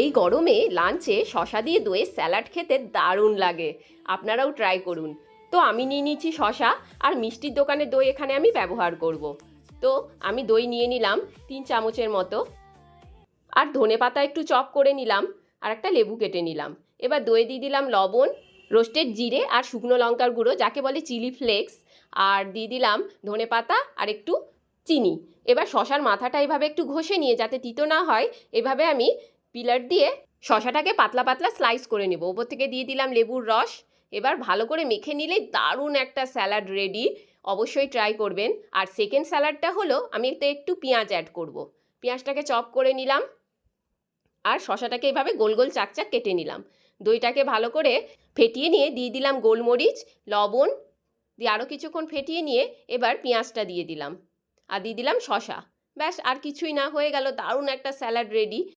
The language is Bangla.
এই গরমে লাঞ্চে শশা দিয়ে দইয়ের স্যালাড খেতে দারুণ লাগে। আপনারাও ট্রাই করুন। তো আমি নিয়ে নিচ্ছি শশা, আর মিষ্টির দোকানের দই এখানে আমি ব্যবহার করব। তো আমি দই নিয়ে নিলাম 3 চামচের মতো, আর ধনেপাতা একটু চপ করে নিলাম, আর একটা লেবু কেটে নিলাম। এবার দইয়ে দিয়ে দিলাম লবণ, রোস্টেড জিরে আর শুকনো লঙ্কার গুঁড়ো যাকে বলে চিলি ফ্লেক্স, আর দিয়ে দিলাম ধনেপাতা আর একটু চিনি। এবার শশার মাথাটা এভাবে একটু ঘষে নিয়ে, যাতে তিতো না হয়, এভাবে আমি পিলার দিয়ে শশাটাকে পাতলা পাতলা স্লাইস করে নেব। ওপর থেকে দিয়ে দিলাম লেবুর রস। এবার ভালো করে মেখে নিলেই দারুণ একটা স্যালাড রেডি। অবশ্যই ট্রাই করবেন। আর সেকেন্ড স্যালাডটা হলো, আমি এতে একটু পেঁয়াজ অ্যাড করব। পেঁয়াজটাকে চপ করে নিলাম, আর শশাটাকে এভাবে গোল গোল চাকচাক কেটে নিলাম। দইটাকে ভালো করে ফেটিয়ে নিয়ে দিয়ে দিলাম গোলমরিচ, লবণ দিয়ে আরও কিছুক্ষণ ফেটিয়ে নিয়ে এবার পেঁয়াজটা দিয়ে দিলাম, আর দিয়ে দিলাম শশা। ব্যাস, আর কিছুই না, হয়ে গেল দারুণ একটা স্যালাড রেডি।